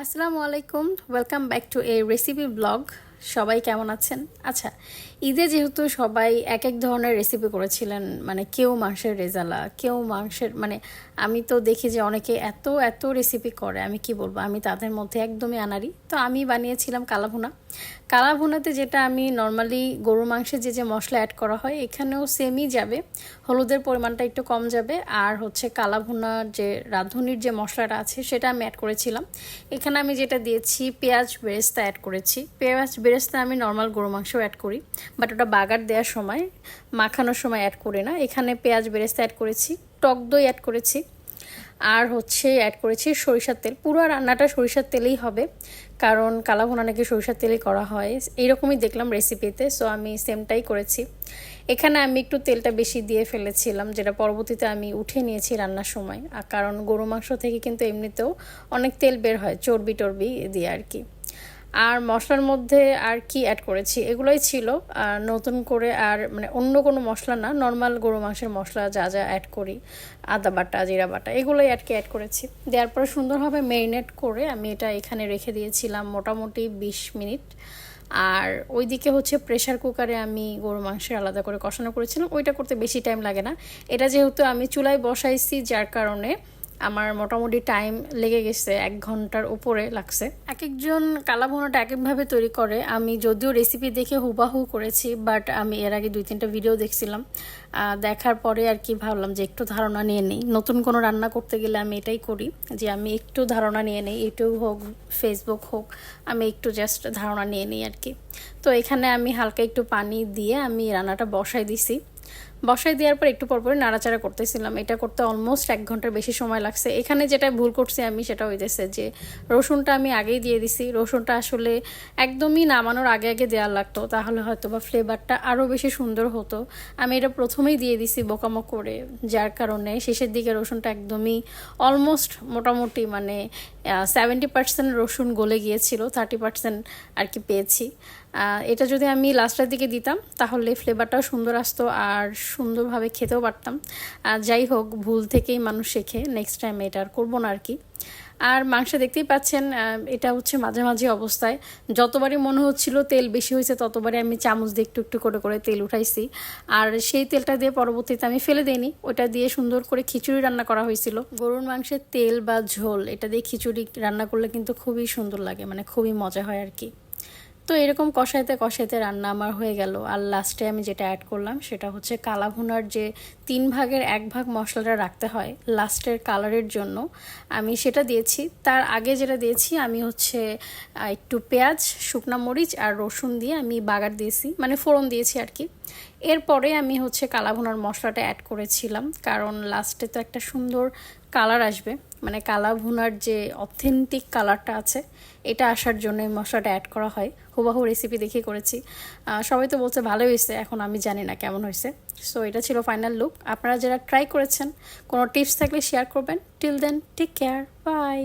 আসসালামু আলাইকুম, welcome back to A recipe blog. সবাই কেমন আছেন? আচ্ছা, ঈদে যেহেতু সবাই এক এক ধরনের রেসিপি করেছিলেন, মানে কেউ মাংসের রেজালা, কেউ মাংসের, মানে আমি তো দেখি যে অনেকে এত এত রেসিপি করে, আমি কি বলবো, আমি তাদের মধ্যে একদমই আনারি। তো আমি বানিয়েছিলাম কালাভুনা। কালাভুনাতে যেটা আমি নর্মালি গরু মাংসে যে যে মশলা অ্যাড করা হয় এখানেও সেমই যাবে, হলুদের পরিমাণটা একটু কম যাবে, আর হচ্ছে কালাভুনার যে রাঁধুনির যে মশলাটা আছে সেটা আমি অ্যাড করেছিলাম। এখানে আমি যেটা দিয়েছি পেঁয়াজ বেরেস্তা অ্যাড করেছি। পেঁয়াজ বেরেস্তা আমি নর্মাল গরু মাংসও অ্যাড করি, বাট ওটা বাগার দেওয়ার সময়, মাখানোর সময় অ্যাড করি না। এখানে পেঁয়াজ বেরেস্তা অ্যাড করেছি, টক দই অ্যাড করেছি, আর হচ্ছে অ্যাড করেছি সরিষার তেল। পুরো রান্নাটা সরিষার তেলেই হবে, কারণ কালাভুনা নাকি সরিষার তেলেই করা হয়, এইরকমই দেখলাম রেসিপিতে, সো আমি সেমটাই করেছি। এখানে আমি একটু তেলটা বেশি দিয়ে ফেলেছিলাম, যেটা পরবর্তীতে আমি উঠে নিয়েছি রান্নার সময়, আর কারণ গরু মাংস থেকে কিন্তু এমনিতেও অনেক তেল বের হয় চর্বি টর্বি দিয়ে আর কি। আর মশলার মধ্যে আর কি অ্যাড করেছি এগুলোই ছিল, আর নতুন করে আর মানে অন্য কোনো মশলা না, নর্মাল গরু মাংসের মশলা যা যা অ্যাড করি, আদা বাটা জিরা বাটা এগুলোই অ্যাড করেছি। দেওয়ার পরে সুন্দরভাবে ম্যারিনেট করে আমি এটা এখানে রেখে দিয়েছিলাম মোটামুটি 20 মিনিট। আর ওইদিকে হচ্ছে প্রেশার কুকারে আমি গরু মাংসের আলাদা করে কষানো করেছিলাম, ওইটা করতে বেশি টাইম লাগে না। এটা যেহেতু আমি চুলায় বসাইছি যার কারণে আমার মোটামুটি টাইম লেগে গেছে, 1 ঘন্টার উপরে লাগছে। এক একজন কালাভুনাটা এক একভাবে তৈরি করে, আমি যদিও রেসিপি দেখে হুবাহু করেছি, বাট আমি এর আগে 2-3টা ভিডিও দেখছিলাম, দেখার পরে আর কি ভাবলাম যে একটু ধারণা নিয়ে নেই। নতুন কোনো রান্না করতে গেলে আমি এটাই করি, যে আমি একটু ধারণা নিয়ে নেই, ইউটিউব হোক ফেসবুক হোক, আমি একটু জাস্ট ধারণা নিয়ে নিই আর কি। তো এখানে আমি হালকা একটু পানি দিয়ে আমি রান্নাটা বসাই দিছি। বসাই দেওয়ার পর একটু পরপরই নাড়াচাড়া করতেছিলাম। এটা করতে অলমোস্ট 1 ঘন্টার বেশি সময় লাগছে। এখানে যেটা ভুল করছি আমি সেটা হইতেছে যে রসুনটা আমি আগেই দিয়ে দিছি। রসুনটা আসলে একদমই নামানোর আগে আগে দেওয়া লাগতো, তাহলে হয়তো বা ফ্লেভারটা আরও বেশি সুন্দর হতো। আমি এটা প্রথমেই দিয়ে দিছি বোকামো করে, যার কারণে শেষের দিকে রসুনটা একদমই অলমোস্ট মোটামুটি মানে 70% রসুন গলে গিয়েছিল, 30% আর কি পেয়েছি। এটা যদি আমি লাস্টের দিকে দিতাম তাহলে ফ্লেভারটাও সুন্দর আসতো আর সুন্দরভাবে খেতেও পারতাম। যাই হোক, ভুল থেকেই মানুষ শেখে, নেক্সট টাইম এটা আর করবো না আর কি। আর মাংস দেখতেই পাচ্ছেন, এটা হচ্ছে মাঝামাঝি অবস্থায়। যতবারই মনে হচ্ছিল তেল বেশি হয়েছে ততবারই আমি চামচ দিয়ে একটু একটু করে করে তেল উঠাইছি, আর সেই তেলটা দিয়ে পরবর্তীতে আমি ফেলে দিইনি, ওটা দিয়ে সুন্দর করে খিচুড়ি রান্না করা হয়েছিল। গরুর মাংসের তেল বা ঝোল এটা দিয়ে খিচুড়ি রান্না করলে কিন্তু খুবই সুন্দর লাগে, মানে খুবই মজা হয় আর কি। তো এরকম কষাইতে কষাইতে রান্না আমার হয়ে গেল। আর লাস্টে আমি যেটা অ্যাড করলাম সেটা হচ্ছে কালাভুনার যে 3 ভাগের 1 ভাগ মশলাটা রাখতে হয় লাস্টের কালারের জন্য, আমি সেটা দিয়েছি। তার আগে যেটা দিয়েছি আমি হচ্ছে একটু পেঁয়াজ, শুকনা মরিচ আর রসুন দিয়ে আমি বাগার দিয়েছি, মানে ফোড়ন দিয়েছি আর কি। এরপরে আমি হচ্ছে কালাভুনার মশলাটা অ্যাড করেছিলাম, কারণ লাস্টে তো একটা সুন্দর কালার আসবে, মানে কালাভুনার যে অথেন্টিক কালারটা আছে এটা আসার জন্য এই মশলাটা অ্যাড করা হয়। হুবাহু রেসিপি দেখে করেছি, সবাই তো বলছে ভালো হয়েছে, এখন আমি জানি না কেমন হয়েছে। সো এটা ছিল ফাইনাল লুক। আপনারা যারা ট্রাই করেছেন কোনো টিপস থাকলে শেয়ার করবেন। Till then, take care, by.